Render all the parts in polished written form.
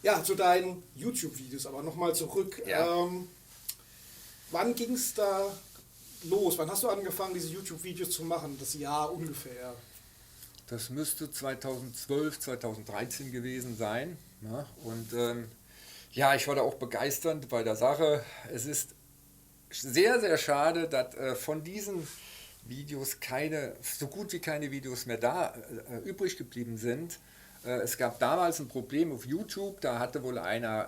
Ja, zu deinen YouTube-Videos, aber nochmal zurück. Ja. Wann ging es da los? Wann hast du angefangen, diese YouTube-Videos zu machen? Das Jahr ungefähr. Das müsste 2012, 2013 gewesen sein. Ne? Und ja, ich war da auch begeistert bei der Sache. Es ist sehr, sehr schade, dass von diesen Videos so gut wie keine Videos mehr da übrig geblieben sind. Es gab damals ein Problem auf YouTube, da hatte wohl einer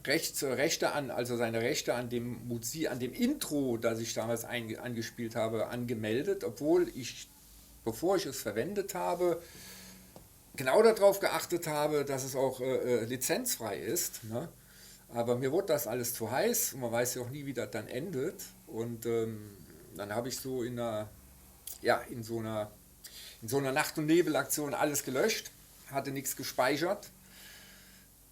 seine Rechte an dem Musik, an dem Intro, das ich damals angespielt habe, angemeldet, obwohl ich, bevor ich es verwendet habe, genau darauf geachtet habe, dass es auch lizenzfrei ist. Ne? Aber mir wurde das alles zu heiß und man weiß ja auch nie, wie das dann endet. Und dann habe ich so in so einer Nacht- und Nebelaktion alles gelöscht, hatte nichts gespeichert.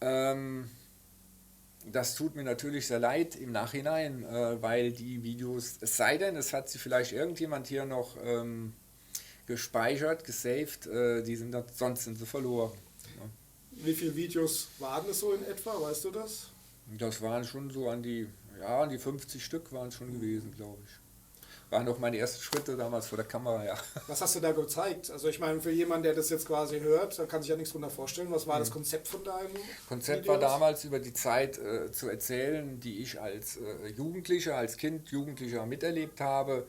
Das tut mir natürlich sehr leid im Nachhinein, weil die Videos, es sei denn, es hat sie vielleicht irgendjemand hier noch gespeichert, gesaved, sonst sind sie verloren. Ne? Wie viele Videos waren es so in etwa, weißt du das? Das waren schon so an die 50 Stück waren es schon gewesen, glaube ich. Waren auch meine ersten Schritte damals vor der Kamera, ja. Was hast du da gezeigt? Also ich meine, für jemanden, der das jetzt quasi hört, da kann sich ja nichts drunter vorstellen. Was war das Konzept von deinem Konzept Videos? war damals über die Zeit zu erzählen, die ich als Jugendlicher miterlebt habe,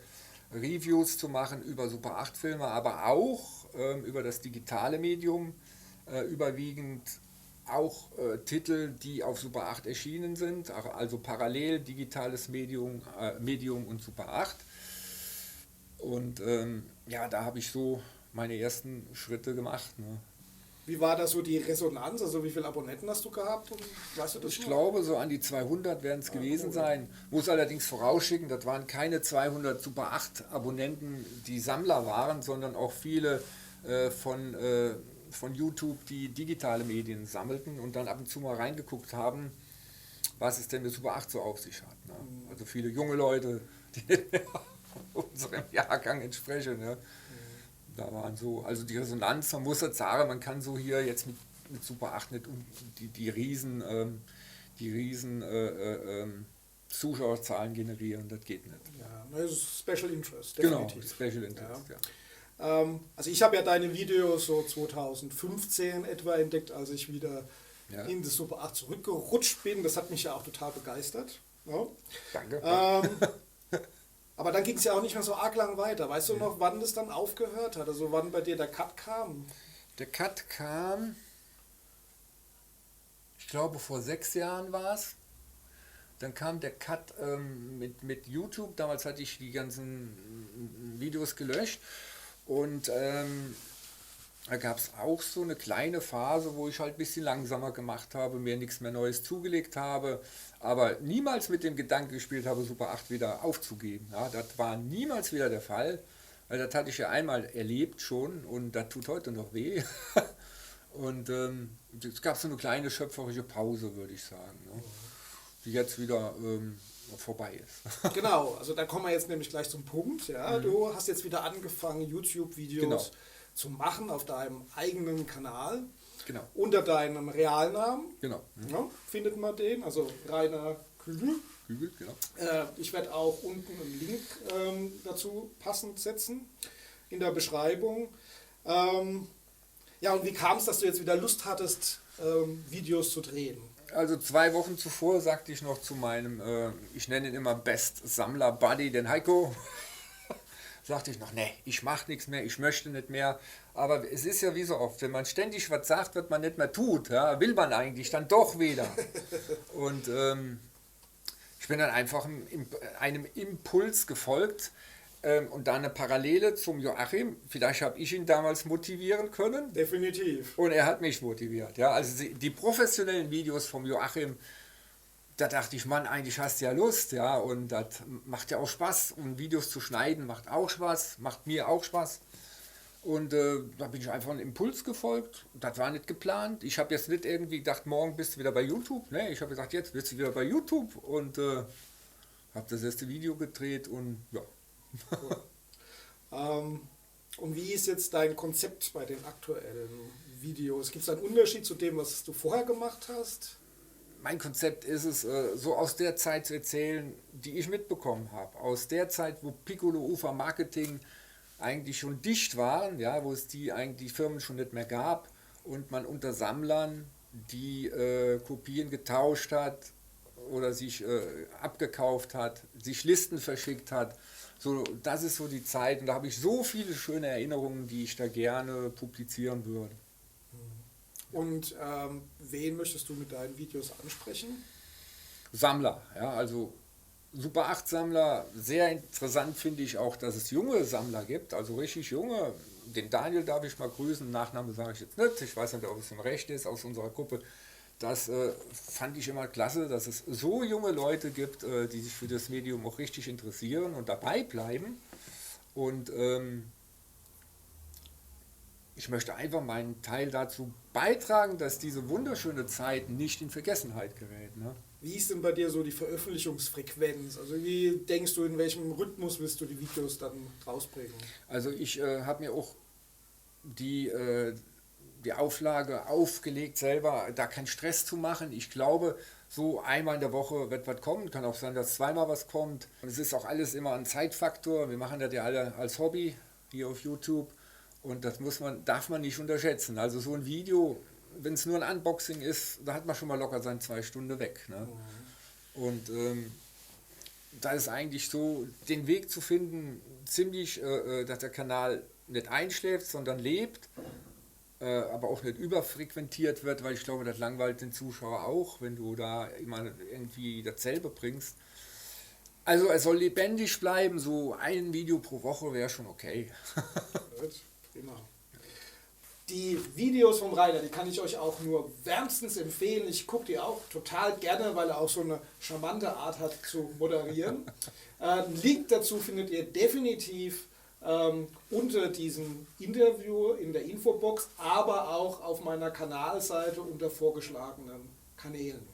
Reviews zu machen über Super 8 Filme, aber auch über das digitale Medium, überwiegend auch Titel, die auf Super 8 erschienen sind, also parallel digitales Medium und Super 8. Und ja, da habe ich so meine ersten Schritte gemacht. Ne? Wie war da so die Resonanz? Also wie viele Abonnenten hast du gehabt? Und weißt du das Ich noch? glaube, so an die 200 werden es gewesen sein. Muss allerdings vorausschicken, das waren keine 200 Super 8 Abonnenten, die Sammler waren, sondern auch viele von YouTube, die digitale Medien sammelten und dann ab und zu mal reingeguckt haben, was es denn mit Super 8 so auf sich hat. Ne? Also viele junge Leute, die nicht mehr unserem Jahrgang entsprechen. Ne? Da waren so, also die Resonanz, man muss jetzt sagen, man kann so hier jetzt mit Super 8 nicht die riesen Zuschauerzahlen generieren, das geht nicht. Ja, das ist Special Interest, Genau, definitiv. Special Interest, ja. Also ich habe ja deine Videos so 2015 etwa entdeckt, als ich wieder Ja. in das Super 8 zurückgerutscht bin. Das hat mich ja auch total begeistert. Ja. Danke. Aber dann ging es ja auch nicht mehr so arg lang weiter. Weißt du noch, wann das dann aufgehört hat? Also wann bei dir der Cut kam? Der Cut kam, ich glaube vor 6 Jahren war es. Dann kam der Cut mit YouTube. Damals hatte ich die ganzen Videos gelöscht. Und da gab es auch so eine kleine Phase, wo ich halt ein bisschen langsamer gemacht habe, mir nichts mehr Neues zugelegt habe, aber niemals mit dem Gedanken gespielt habe, Super 8 wieder aufzugeben. Ja, das war niemals wieder der Fall, weil das hatte ich ja einmal erlebt schon und das tut heute noch weh. Und es gab so eine kleine schöpferische Pause, würde ich sagen, ne, die jetzt wieder vorbei ist. Genau, also da kommen wir jetzt nämlich gleich zum Punkt. Ja? Du hast jetzt wieder angefangen, YouTube-Videos Genau. zu machen auf deinem eigenen Kanal. Genau. Unter deinem Realnamen. Genau. Ja, findet man den, also Rainer Kügel. Kügel, genau. Ich werde auch unten einen Link dazu passend setzen in der Beschreibung. Ja, und wie kam es, dass du jetzt wieder Lust hattest, Videos zu drehen? Also 2 Wochen zuvor sagte ich noch zu meinem, ich nenne ihn immer Best-Sammler-Buddy, den Heiko, sagte ich noch, nee, ich mache nichts mehr, ich möchte nicht mehr. Aber es ist ja wie so oft, wenn man ständig was sagt, was man nicht mehr tut, ja, will man eigentlich dann doch wieder. Und ich bin dann einfach einem Impuls gefolgt und dann eine Parallele zum Joachim. Vielleicht habe ich ihn damals motivieren können. Definitiv. Und er hat mich motiviert. Ja, also die professionellen Videos vom Joachim, da dachte ich, Mann, eigentlich hast du ja Lust, ja, und das macht ja auch Spaß. Und Videos zu schneiden macht auch Spaß, macht mir auch Spaß. Und da bin ich einfach einem Impuls gefolgt. Das war nicht geplant. Ich habe jetzt nicht irgendwie gedacht, morgen bist du wieder bei YouTube. Nee, ich habe gesagt, jetzt bist du wieder bei YouTube. Und habe das erste Video gedreht und ja. Cool. Und wie ist jetzt dein Konzept bei den aktuellen Videos? Gibt es einen Unterschied zu dem, was du vorher gemacht hast? Mein Konzept ist es, so aus der Zeit zu erzählen, die ich mitbekommen habe. Aus der Zeit, wo Piccolo Ufer Marketing eigentlich schon dicht waren, ja, wo es die Firmen schon nicht mehr gab und man unter Sammlern die Kopien getauscht hat oder sich abgekauft hat, sich Listen verschickt hat. So, das ist so die Zeit und da habe ich so viele schöne Erinnerungen, die ich da gerne publizieren würde. Und wen möchtest du mit deinen Videos ansprechen? Sammler, ja, also Super 8 Sammler. Sehr interessant finde ich auch, dass es junge Sammler gibt, also richtig junge. Den Daniel darf ich mal grüßen, Nachname sage ich jetzt nicht, ich weiß nicht, ob es im Recht ist, aus unserer Gruppe. Das fand ich immer klasse, dass es so junge Leute gibt, die sich für das Medium auch richtig interessieren und dabei bleiben. Und ich möchte einfach meinen Teil dazu beitragen, dass diese wunderschöne Zeit nicht in Vergessenheit gerät. Ne? Wie ist denn bei dir so die Veröffentlichungsfrequenz? Also wie denkst du, in welchem Rhythmus willst du die Videos dann rausbringen? Also ich habe mir auch die Auflage aufgelegt, selber da keinen Stress zu machen. Ich glaube, so einmal in der Woche wird was kommen. Kann auch sein, dass zweimal was kommt. Und es ist auch alles immer ein Zeitfaktor. Wir machen das ja alle als Hobby hier auf YouTube. Und das darf man nicht unterschätzen. Also so ein Video, wenn es nur ein Unboxing ist, da hat man schon mal locker seine 2 Stunden weg. Ne? Und da ist eigentlich so, den Weg zu finden, ziemlich, dass der Kanal nicht einschläft, sondern lebt, aber auch nicht überfrequentiert wird, weil ich glaube, das langweilt den Zuschauer auch, wenn du da immer irgendwie dasselbe bringst. Also es soll lebendig bleiben, so ein Video pro Woche wäre schon okay. Prima. Die Videos vom Rainer, die kann ich euch auch nur wärmstens empfehlen. Ich gucke die auch total gerne, weil er auch so eine charmante Art hat zu moderieren. Link dazu findet ihr definitiv unter diesem Interview in der Infobox, aber auch auf meiner Kanalseite unter vorgeschlagenen Kanälen.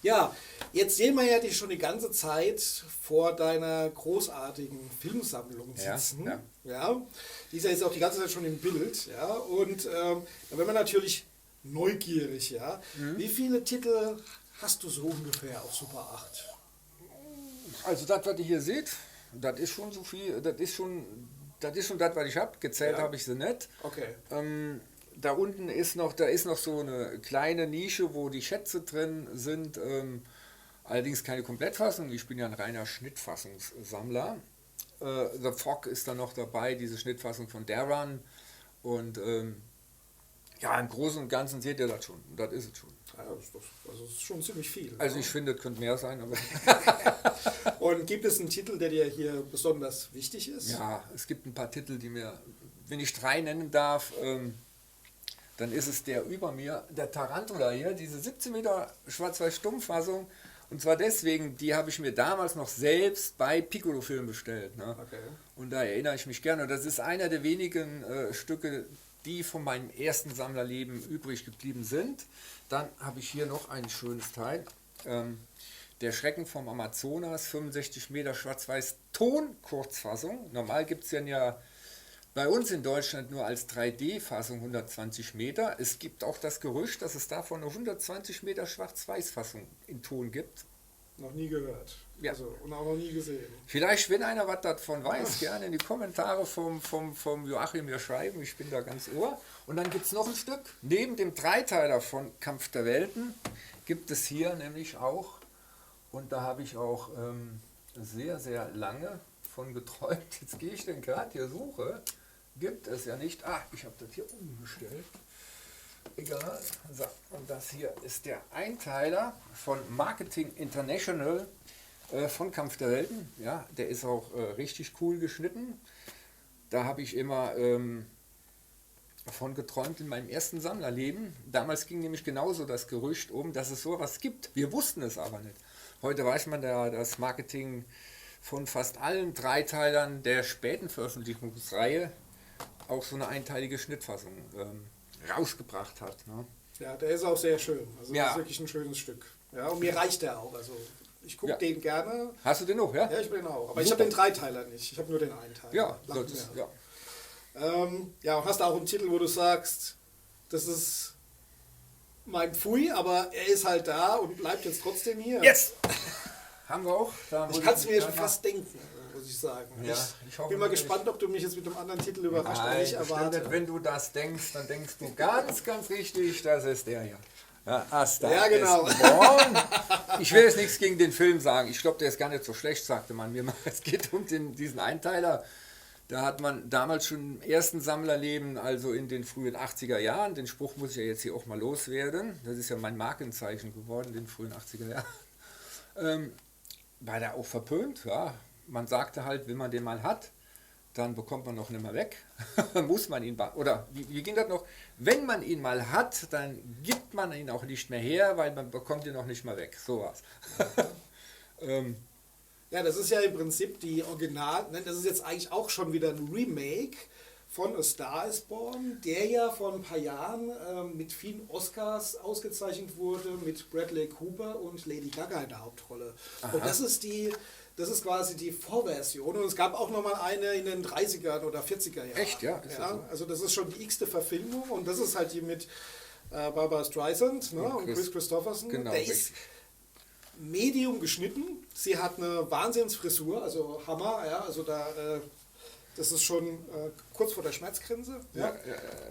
Ja, jetzt sehen wir ja dich schon die ganze Zeit vor deiner großartigen Filmsammlung sitzen. Ja. Ja, die ist ja jetzt auch die ganze Zeit schon im Bild. Ja, und da werden wir natürlich neugierig. Ja. Wie viele Titel hast du so ungefähr auf Super 8? Also das, was ihr hier seht, das ist schon so viel, das ist schon das, was ich habe. Gezählt habe ich sie nicht. Okay. Da unten ist noch so eine kleine Nische, wo die Schätze drin sind. Allerdings keine Komplettfassung. Ich bin ja ein reiner Schnittfassungssammler. The Fog ist da noch dabei, diese Schnittfassung von Darran. Und ja, im Großen und Ganzen seht ihr das schon. Das ist es schon. Ja, das ist schon ziemlich viel. Also ich finde, es könnte mehr sein. Aber und gibt es einen Titel, der dir hier besonders wichtig ist? Ja, es gibt ein paar Titel, die mir, wenn ich 3 nennen darf, dann ist es der über mir, der Tarantula hier, diese 17 Meter Schwarz-Weiß-Stummfassung. Und zwar deswegen, die habe ich mir damals noch selbst bei Piccolo Film bestellt. Ne? Okay. Und da erinnere ich mich gerne. Und das ist einer der wenigen Stücke, die von meinem ersten Sammlerleben übrig geblieben sind. Dann habe ich hier noch ein schönes Teil. Der Schrecken vom Amazonas, 65 Meter Schwarz-Weiß-Ton-Kurzfassung. Normal gibt es ja bei uns in Deutschland nur als 3D-Fassung 120 Meter. Es gibt auch das Gerücht, dass es davon eine 120 Meter Schwarz-Weiß-Fassung in Ton gibt. Noch nie gehört. Ja. Also, und auch noch nie gesehen. Vielleicht, wenn einer was davon weiß, gerne in die Kommentare vom Joachim mir schreiben. Ich bin da ganz ohr. Und dann gibt es noch ein Stück. Neben dem Dreiteiler von Kampf der Welten gibt es hier nämlich auch, und da habe ich auch sehr, sehr lange von geträumt. Jetzt gehe ich den gerade hier suche. Gibt es ja nicht. Ah, ich habe das hier umgestellt. Egal. So, und das hier ist der Einteiler von Marketing International von Kampf der Welten. Ja, der ist auch richtig cool geschnitten. Da habe ich immer von geträumt in meinem ersten Sammlerleben. Damals ging nämlich genauso das Gerücht dass es sowas gibt. Wir wussten es aber nicht. Heute weiß man, das Marketing von fast allen Dreiteilern der späten Veröffentlichungsreihe auch so eine einteilige Schnittfassung rausgebracht hat. Ne? Ja, der ist auch sehr schön. Also ja. Das ist wirklich ein schönes Stück. Ja, und mir reicht der auch. Also ich gucke den gerne. Hast du den noch, ja? Ja, ich habe den auch. Aber ich habe den Dreiteiler nicht. Ich habe nur den Einteiler. Ja, das ist, ja. Ja, und hast auch einen Titel, wo du sagst, das ist mein Pfui, aber er ist halt da und bleibt jetzt trotzdem hier. Jetzt! Haben wir auch. Ich kann es mir schon fast denken, muss ich sagen. Ja, ich hoffe bin mal nicht. gespannt, ob du mich jetzt mit einem anderen Titel überrascht, als ich Nein, bestimmt erwarte. nicht. Wenn du das denkst, dann denkst du ganz, ganz richtig, das ist der hier. Ja, Asta Ja, genau. ist born. Ich will jetzt nichts gegen den Film sagen. Ich glaube, der ist gar nicht so schlecht, sagte man mir mal. Es geht um diesen Einteiler. Da hat man damals schon im ersten Sammlerleben, also in den frühen 80er Jahren, den Spruch muss ich ja jetzt hier auch mal loswerden, das ist ja mein Markenzeichen geworden in den frühen 80er Jahren, war der auch verpönt. Ja. Man sagte halt, wenn man den mal hat, dann bekommt man noch nicht mehr weg. Muss man ihn, oder wie ging das noch? Wenn man ihn mal hat, dann gibt man ihn auch nicht mehr her, weil man bekommt ihn noch nicht mehr weg. So was. Ja, das ist ja im Prinzip die Original, ne, das ist jetzt eigentlich auch schon wieder ein Remake von A Star is Born, der ja vor ein paar Jahren mit vielen Oscars ausgezeichnet wurde, mit Bradley Cooper und Lady Gaga in der Hauptrolle. Aha. Und das ist quasi die Vorversion. Und es gab auch nochmal eine in den 30er oder 40er Jahren. Echt, ja? Ist das so? Also das ist schon die x-te Verfilmung und das ist halt die mit Barbara Streisand, ne, und Chris Christopherson. Genau, der ist medium geschnitten. Sie hat eine Wahnsinnsfrisur, also Hammer, ja, also das ist schon kurz vor der Schmerzgrenze. Ja.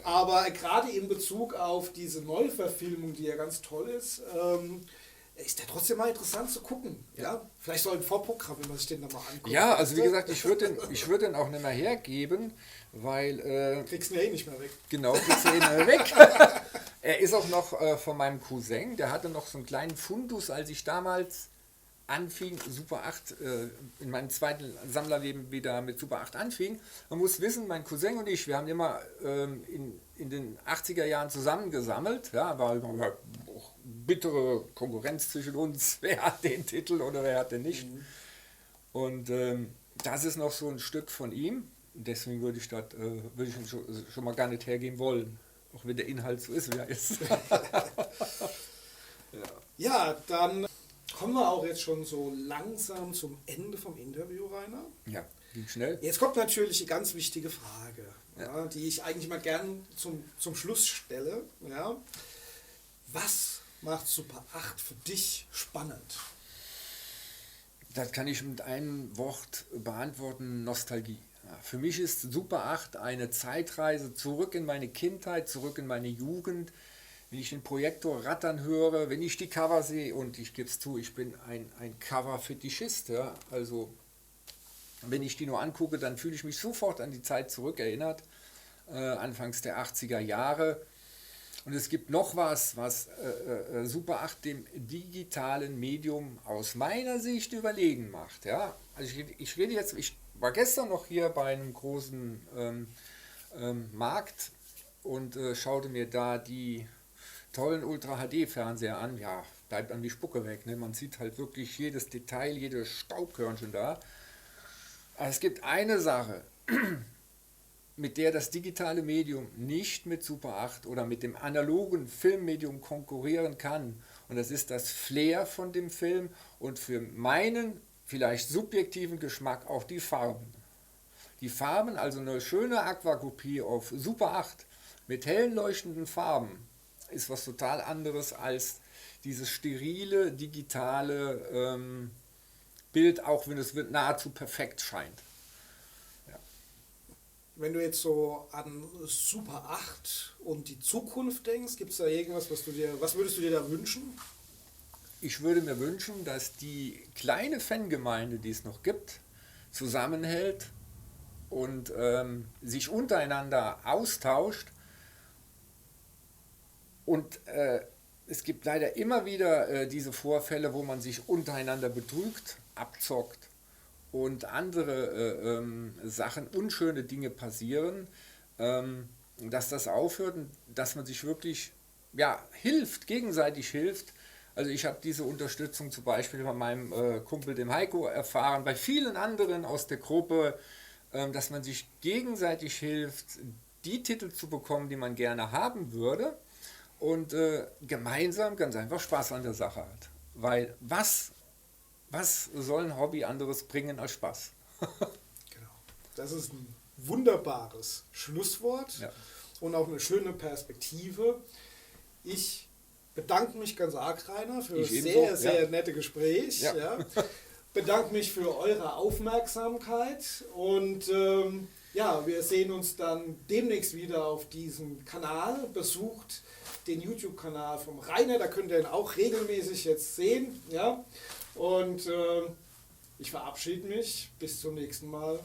Aber gerade in Bezug auf diese Neuverfilmung, die ja ganz toll ist, ist der trotzdem mal interessant zu gucken. Ja? Vielleicht so ein Vorprogramm, wenn man sich den da mal anguckt. Ja, also wie gesagt, ich würd den auch nicht mehr hergeben, weil... kriegst du ja eh nicht mehr weg. Genau, kriegst du eh nicht mehr weg. Er ist auch noch von meinem Cousin, der hatte noch so einen kleinen Fundus, als ich damals anfing, Super 8, in meinem zweiten Sammlerleben wieder mit Super 8 anfing. Man muss wissen, mein Cousin und ich, wir haben immer in den 80er Jahren zusammengesammelt, ja, war auch bittere Konkurrenz zwischen uns, wer hat den Titel oder wer hat den nicht. Und das ist noch so ein Stück von ihm, deswegen würde ich ihn schon mal gar nicht hergeben wollen, auch wenn der Inhalt so ist, wie er ist. Ja, dann kommen wir auch jetzt schon so langsam zum Ende vom Interview, Rainer. Ja, ging schnell. Jetzt kommt natürlich die ganz wichtige Frage, ja, die ich eigentlich mal gern zum Schluss stelle. Ja. Was macht Super 8 für dich spannend? Das kann ich mit einem Wort beantworten: Nostalgie. Ja, für mich ist Super 8 eine Zeitreise zurück in meine Kindheit, zurück in meine Jugend. Wenn ich den Projektor rattern höre, wenn ich die Cover sehe, und ich gebe es zu, ich bin ein Cover-Fetischist, ja, also wenn ich die nur angucke, dann fühle ich mich sofort an die Zeit zurückerinnert, anfangs der 80er Jahre. Und es gibt noch was Super 8 dem digitalen Medium aus meiner Sicht überlegen macht. Ja? Also ich war gestern noch hier bei einem großen Markt und schaute mir da die tollen Ultra-HD-Fernseher an. Ja, bleibt an die Spucke weg. Ne? Man sieht halt wirklich jedes Detail, jedes Staubkörnchen da. Aber es gibt eine Sache, mit der das digitale Medium nicht mit Super 8 oder mit dem analogen Filmmedium konkurrieren kann. Und das ist das Flair von dem Film und für meinen vielleicht subjektiven Geschmack auch die Farben. Die Farben, also eine schöne Aquakopie auf Super 8 mit hellen leuchtenden Farben, ist was total anderes als dieses sterile, digitale Bild, auch wenn es nahezu perfekt scheint. Wenn du jetzt so an Super 8 und die Zukunft denkst, gibt es da irgendwas, was würdest du dir da wünschen? Ich würde mir wünschen, dass die kleine Fangemeinde, die es noch gibt, zusammenhält und sich untereinander austauscht. Und es gibt leider immer wieder diese Vorfälle, wo man sich untereinander betrügt, abzockt und andere Sachen, unschöne Dinge passieren, dass das aufhört und dass man sich wirklich hilft, gegenseitig hilft. Also ich habe diese Unterstützung zum Beispiel bei meinem Kumpel, dem Heiko, erfahren, bei vielen anderen aus der Gruppe, dass man sich gegenseitig hilft, die Titel zu bekommen, die man gerne haben würde und gemeinsam ganz einfach Spaß an der Sache hat. Weil was soll ein Hobby anderes bringen als Spaß? Genau. Das ist ein wunderbares Schlusswort Ja. und auch eine schöne Perspektive. Ich bedanke mich ganz arg, Rainer, für das Ich sehr, ebenso, sehr ja. nette Gespräch. Ja. Ja. Bedanke mich für eure Aufmerksamkeit und ja, wir sehen uns dann demnächst wieder auf diesem Kanal. Besucht den YouTube-Kanal vom Rainer, da könnt ihr ihn auch regelmäßig jetzt sehen. Ja. Und ich verabschiede mich. Bis zum nächsten Mal.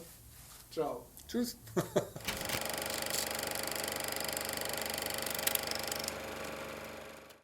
Ciao. Tschüss.